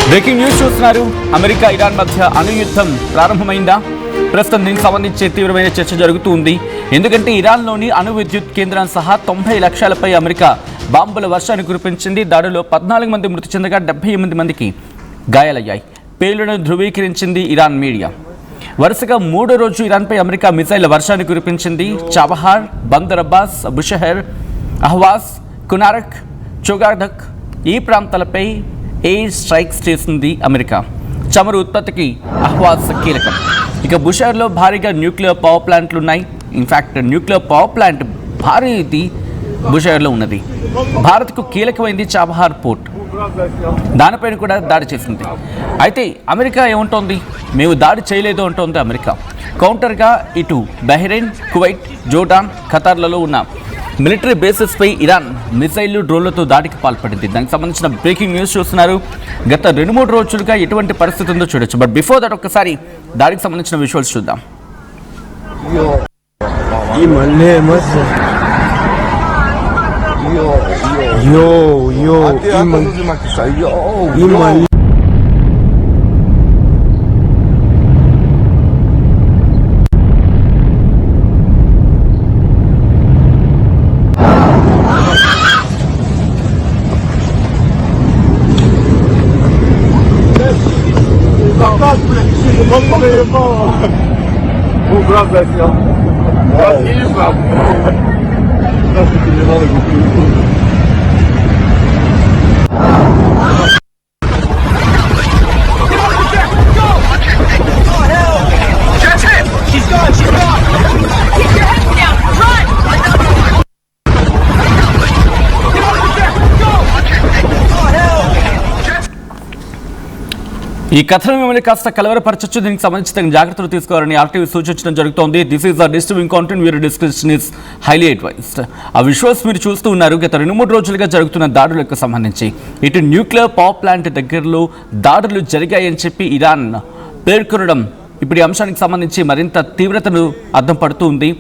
Breaking news చూస్తున్నారు. America Iran మధ్య అణుయుద్ధం ప్రారంభమైందా? ప్రస్తుతం దీనికి సంబంధించి తీవ్రమైన చర్చ జరుగుతూ ఉంది. ఎందుకంటే ఇరాన్లోని అణు విద్యుత్ కేంద్రం సహా 90 లక్షలపై అమెరికా బాంబుల వర్షాన్ని కురిపించింది. దాడిలో 14 మంది మృతి చెందగా 78 మందికి గాయాలయ్యాయి. పేలుడును ధృవీకరించింది ఇరాన్ మీడియా. వరుసగా మూడో రోజు ఇరాన్పై అమెరికా మిసైళ్ల వర్షాన్ని కురిపించింది. చాబహార్, బందర్ అబ్బాస్, బుషహర్, అహ్వాజ్, కునారక్, చోగాదక్ ఈ ప్రాంతాలపై ఎయిర్ స్ట్రైక్స్ చేసింది అమెరికా. చమురు ఉత్పత్తికి అహ్వాజ్ కీలకం. ఇక బుషహర్లో భారీగా న్యూక్లియర్ పవర్ ప్లాంట్లు ఉన్నాయి. ఇన్ఫ్యాక్ట్ న్యూక్లియర్ పవర్ ప్లాంట్ భారీది బుషహర్లో ఉన్నది. భారత్కు కీలకమైంది చాబహార్ పోర్ట్. దానిపైన కూడా దాడి చేసింది. అయితే అమెరికా ఏముంటోంది? మేము దాడి చేయలేదు అంటోంది అమెరికా. కౌంటర్గా ఇటు బహ్రెయిన్, కువైట్, జోర్డాన్, ఖతార్లలో ఉన్న మిలిటరీ బేసెస్పై ఇరాన్ మిసైళ్లు, డ్రోన్లతో దాడికి పాల్పడింది. దానికి సంబంధించిన బ్రేకింగ్ న్యూస్ చూస్తున్నారు. గత 2-3 రోజులుగా ఎటువంటి పరిస్థితి ఉందో చూడొచ్చు. బట్ బిఫోర్ దట్ ఒక్కసారి దాడికి సంబంధించిన విజువల్స్ చూద్దాం. ఈ కథను మిమ్మల్ని కాస్త కలవరపరచచ్చు. దీనికి సంబంధించి తగిన జాగ్రత్తలు తీసుకోవాలని ఆర్టీవీ సూచించడం జరుగుతోంది. This is the disturbing content. వీరి డిస్క్రిప్షన్ ఇస్ హైలీ అడ్వైజ్డ్. ఆ విజువల్స్ మీరు చూస్తూ ఉన్నారు. గత 2-3 రోజులుగా జరుగుతున్న దాడులకు సంబంధించి ఇటు న్యూక్లియర్ పవర్ ప్లాంట్ దగ్గరలో దాడులు జరిగాయని చెప్పి ఇరాన్ పేర్కొనడం ఇప్పుడు ఈ అంశానికి సంబంధించి మరింత తీవ్రతను అద్దం పడుతూ ఉంది.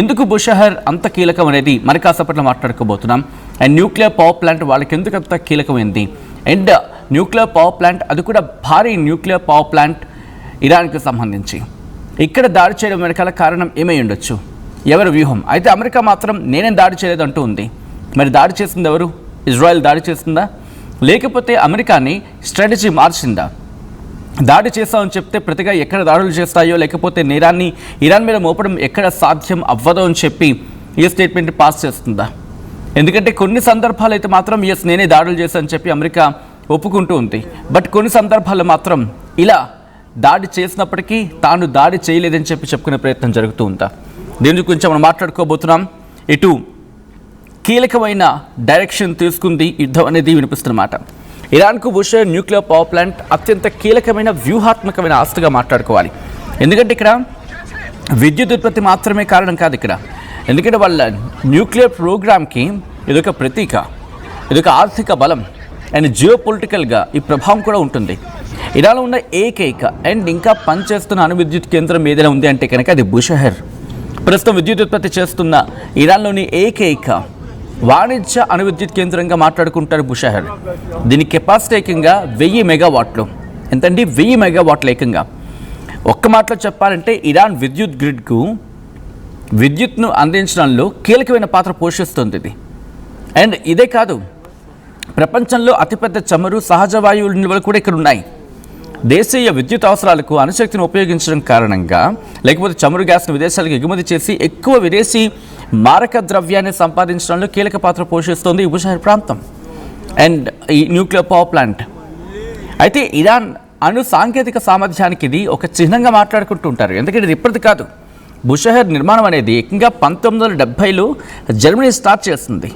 ఎందుకు బుషహర్ అంత కీలకం అనేది మరి కాసేపట్లో మాట్లాడుకోబోతున్నాం. అండ్ న్యూక్లియర్ పవర్ ప్లాంట్ వాళ్ళకి ఎందుకు అంత కీలకమైంది? అండ్ న్యూక్లియర్ పవర్ ప్లాంట్, అది కూడా భారీ న్యూక్లియర్ పవర్ ప్లాంట్ ఇరాన్కి సంబంధించి ఇక్కడ దాడి చేయడం వెనకాల కారణం ఏమై ఉండొచ్చు? ఎవరి వ్యూహం? అయితే అమెరికా మాత్రం నేనేం దాడి చేయలేదు అంటూ ఉంది. మరి దాడి చేసింది ఎవరు? ఇజ్రాయెల్ దాడి చేస్తుందా, లేకపోతే అమెరికాని స్ట్రాటజీ మార్చిందా? దాడి చేస్తామని చెప్తే ప్రతిగా ఎక్కడ దాడులు చేస్తాయో, లేకపోతే నేరాన్ని ఇరాన్ మీద మోపడం ఎక్కడ సాధ్యం అవ్వదో అని చెప్పి ఈ స్టేట్మెంట్ పాస్ చేస్తుందా? ఎందుకంటే కొన్ని సందర్భాలు అయితే మాత్రం ఎస్ నేనే దాడులు చేశానని చెప్పి అమెరికా ఒప్పుకుంటూ ఉంది. బట్ కొన్ని సందర్భాల్లో మాత్రం ఇలా దాడి చేసినప్పటికీ తాను దాడి చేయలేదని చెప్పి చెప్పుకునే ప్రయత్నం జరుగుతూ ఉందా? దీని గురించి మనం మాట్లాడుకోబోతున్నాం. ఇటు కీలకమైన డైరెక్షన్ తీసుకుంది యుద్ధం అనేది వినిపిస్తున్నమాట. ఇరాన్కు బుషహర్ న్యూక్లియర్ పవర్ ప్లాంట్ అత్యంత కీలకమైన వ్యూహాత్మకమైన ఆస్తిగా మాట్లాడుకోవాలి. ఎందుకంటే ఇక్కడ విద్యుత్ ఉత్పత్తి మాత్రమే కారణం కాదు ఇక్కడ. ఎందుకంటే వాళ్ళ న్యూక్లియర్ ప్రోగ్రామ్కి ఇదొక ప్రతీక, ఇదొక ఆర్థిక బలం అండ్ జియో పొలిటికల్గా ఈ ప్రభావం కూడా ఉంటుంది. ఇరాన్లో ఉన్న ఏకైక అండ్ ఇంకా పనిచేస్తున్న అణు విద్యుత్ కేంద్రం ఏదైనా ఉంది అంటే కనుక అది బుషహర్. ప్రస్తుతం విద్యుత్ ఉత్పత్తి చేస్తున్న ఇరాన్లోని ఏకైక వాణిజ్య అణు విద్యుత్ కేంద్రంగా మాట్లాడుకుంటారు బుషహర్. దీని కెపాసిటీ ఏకంగా 1000 మెగావాట్లు. ఎంతండి? 1000 మెగావాట్లు ఏకంగా. ఒక్క మాటలో చెప్పాలంటే ఇరాన్ విద్యుత్ గ్రిడ్కు విద్యుత్ను అందించడంలో కీలకమైన పాత్ర పోషిస్తుంది ఇది. అండ్ ఇదే కాదు, ప్రపంచంలో అతిపెద్ద చమురు, సహజ వాయువుల నిల్వలు కూడా ఇక్కడ ఉన్నాయి. దేశీయ విద్యుత్ అవసరాలకు అణుశక్తిని ఉపయోగించడం కారణంగా, లేకపోతే చమురు గ్యాస్ను విదేశాలకు ఎగుమతి చేసి ఎక్కువ విదేశీ మారక ద్రవ్యాన్ని సంపాదించడంలో కీలక పాత్ర పోషిస్తోంది ఈ బుషహర్ ప్రాంతం అండ్ ఈ న్యూక్లియర్ పవర్ ప్లాంట్. అయితే ఇరాన్ అణు సాంకేతిక సామర్థ్యానికి ఇది ఒక చిహ్నంగా మాట్లాడుకుంటూ ఉంటారు. ఎందుకంటే ఇది ఇప్పటిది కాదు. బుషహర్ నిర్మాణం అనేది ఏకంగా 1970లో జర్మనీ స్టార్ట్ చేస్తుంది.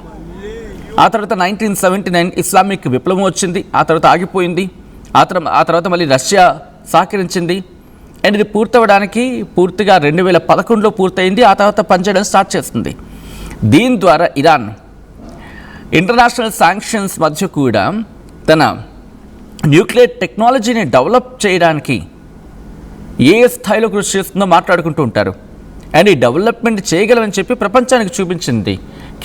ఆ తర్వాత 1979 ఇస్లామిక్ విప్లవం వచ్చింది. ఆ తర్వాత ఆగిపోయింది. ఆ తర్వాత మళ్ళీ రష్యా సహకరించింది. అండ్ ఇది పూర్తవడానికి పూర్తిగా 2011లో పూర్తయింది. ఆ తర్వాత పనిచేయడం స్టార్ట్ చేస్తుంది. దీని ద్వారా ఇరాన్ ఇంటర్నేషనల్ శాంక్షన్స్ మధ్య కూడా తన న్యూక్లియర్ టెక్నాలజీని డెవలప్ చేయడానికి ఏ స్థాయిలో కృషి చేస్తుందో మాట్లాడుకుంటూ ఉంటారు. అండ్ ఈ డెవలప్మెంట్ చేయగలమని చెప్పి ప్రపంచానికి చూపించింది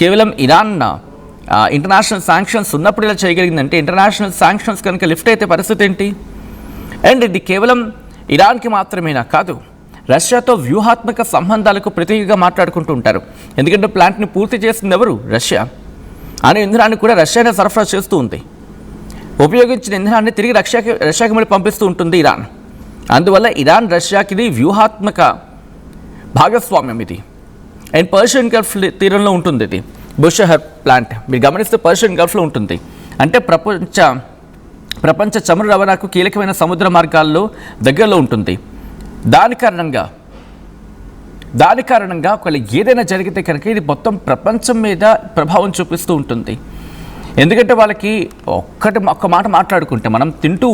కేవలం ఇరాన్ ఇంటర్నేషనల్ శాంక్షన్స్ ఉన్నప్పుడు ఇలా చేయగలిగిందంటే ఇంటర్నేషనల్ శాంక్షన్స్ కనుక లిఫ్ట్ అయితే పరిస్థితి ఏంటి? అండ్ ఇది కేవలం ఇరాన్కి మాత్రమేనా కాదు, రష్యాతో వ్యూహాత్మక సంబంధాలకు ప్రతీకగా మాట్లాడుకుంటూ ఉంటారు. ఎందుకంటే ప్లాంట్ని పూర్తి చేసింది ఎవరు? రష్యా. అనే ఇంధనాన్ని కూడా రష్యానే సరఫరా చేస్తూ ఉంది. ఉపయోగించిన ఇంధనాన్ని తిరిగి రష్యాకి మళ్ళీ పంపిస్తూ ఉంటుంది ఇరాన్. అందువల్ల ఇరాన్ రష్యాకి ఇది వ్యూహాత్మక భాగస్వామ్యం ఇది. అండ్ పర్షియన్ గల్ఫ్ తీరంలో ఉంటుంది ఇది బుషహర్ ప్లాంట్. మీరు గమనిస్తే పర్షియన్ గల్ఫ్లో ఉంటుంది. అంటే ప్రపంచ చమురు రవాణాకు కీలకమైన సముద్ర మార్గాల్లో దగ్గరలో ఉంటుంది. దాని కారణంగా ఒకవేళ ఏదైనా జరిగితే కనుక ఇది మొత్తం ప్రపంచం మీద ప్రభావం చూపిస్తూ ఉంటుంది. ఎందుకంటే వాళ్ళకి ఒక్క మాట మాట్లాడుకుంటే, మనం తింటూ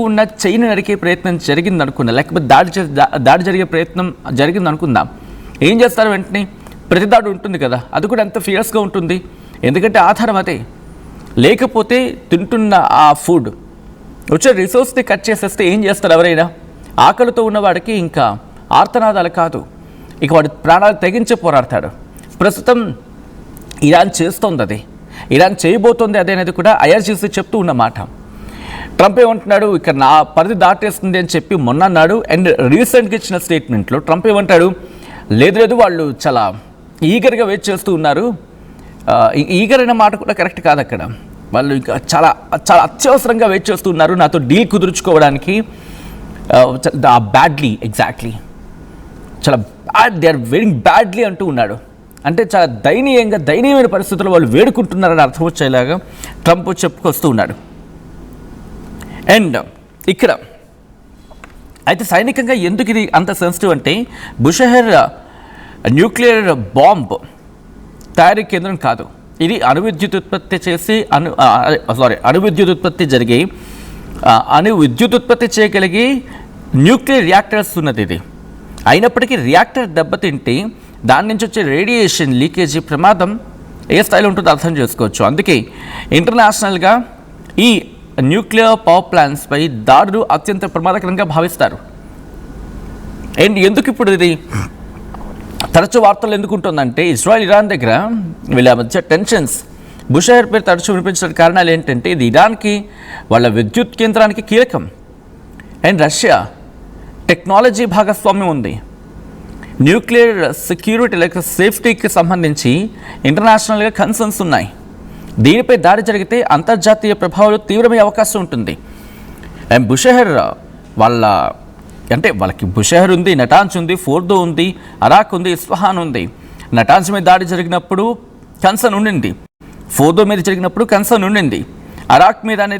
ఉన్న చైన్ నరికే ప్రయత్నం జరిగిందనుకుందాం, లేకపోతే దాడి జరిగే ప్రయత్నం జరిగిందనుకుందాం, ఏం చేస్తారు? వెంటనే ప్రతిదాడి ఉంటుంది కదా, అది కూడా ఎంత ఫియర్స్గా ఉంటుంది. ఎందుకంటే ఆధారం అదే. లేకపోతే తింటున్న ఆ ఫుడ్ వచ్చే రిసోర్స్ని కట్ చేసేస్తే ఏం చేస్తారు? ఎవరైనా ఆకలితో ఉన్నవాడికి ఇంకా ఆర్తనాదాలు కాదు, ఇక వాడి ప్రాణాలు తెగించి పోరాడతాడు. ప్రస్తుతం ఇరాన్ చేస్తోంది అది, ఇరాన్ చేయబోతోంది అదే అనేది కూడా ఐఆర్జీసీ చెప్తూ ఉన్నమాట. ట్రంప్ ఏమంటున్నాడు? ఇక్కడ నా పరిధి దాటేస్తుంది అని చెప్పి మొన్న అన్నాడు. అండ్ రీసెంట్గా ఇచ్చిన స్టేట్మెంట్లో ట్రంప్ ఏమంటాడు? లేదు వాళ్ళు చాలా ఈగర్గా వెయిట్ చేస్తూ ఉన్నారు. ఈగర్ అనే మాట కూడా కరెక్ట్ కాదు. అక్కడ వాళ్ళు ఇంకా చాలా చాలా అత్యవసరంగా వెయిట్ చేస్తూ ఉన్నారు నాతో డీల్ కుదుర్చుకోవడానికి. బ్యాడ్లీ, ఎగ్జాక్ట్లీ, చాలా దే ఆర్ వెయిటింగ్ బ్యాడ్లీ అంటూ ఉన్నాడు. అంటే చాలా దయనీయమైన పరిస్థితుల్లో వాళ్ళు వేడుకుంటున్నారని అర్థం వచ్చేలాగా ట్రంప్ చెప్పుకొస్తూ ఉన్నాడు. అండ్ ఇక్కడ అయితే సైనికంగా ఎందుకు ఇది అంత సెన్సిటివ్ అంటే, బుషహర్ న్యూక్లియర్ బాంబ్ తయారీ కేంద్రం కాదు, ఇది అణువిద్యుత్ ఉత్పత్తి చేయగలిగే న్యూక్లియర్ రియాక్టర్స్ ఉన్నది ఇది. అయినప్పటికీ రియాక్టర్ దెబ్బతింటే దాని నుంచి వచ్చే రేడియేషన్ లీకేజీ ప్రమాదం ఏ స్థాయిలో ఉంటుందో అర్థం చేసుకోవచ్చు. అందుకే ఇంటర్నేషనల్గా ఈ న్యూక్లియర్ పవర్ ప్లాంట్స్పై దాడులు అత్యంత ప్రమాదకరంగా భావిస్తారు. అండ్ ఎందుకు ఇప్పుడు ఇది తరచూ వార్తలు ఎందుకు ఉంటుందంటే, ఇజ్రాయెల్ ఇరాన్ దగ్గర వీళ్ళ మధ్య టెన్షన్స్ బుషహర్ పేరు తరచూ వినిపించడానికి కారణాలు ఏంటంటే, ఇది ఇరాన్కి వాళ్ళ విద్యుత్ కేంద్రానికి కీలకం. అండ్ రష్యా టెక్నాలజీ భాగస్వామ్యం ఉంది. న్యూక్లియర్ సెక్యూరిటీ లేక సేఫ్టీకి సంబంధించి ఇంటర్నేషనల్గా కన్సర్న్స్ ఉన్నాయి. దీనిపై దాడి జరిగితే అంతర్జాతీయ ప్రభావాలు తీవ్రమయ్యే అవకాశం ఉంటుంది. అండ్ బుషహర్ వాళ్ళకి బుషహర్ ఉంది, నటాన్స్ ఉంది, ఫోర్దో ఉంది, అరాక్ ఉంది, ఇస్ఫహాన్ ఉంది. నటాన్స్ మీద దాడి జరిగినప్పుడు కన్సర్న్ ఉండింది, ఫోర్దో మీద జరిగినప్పుడు కన్సర్న్ ఉండింది, అరాక్ మీద అనేది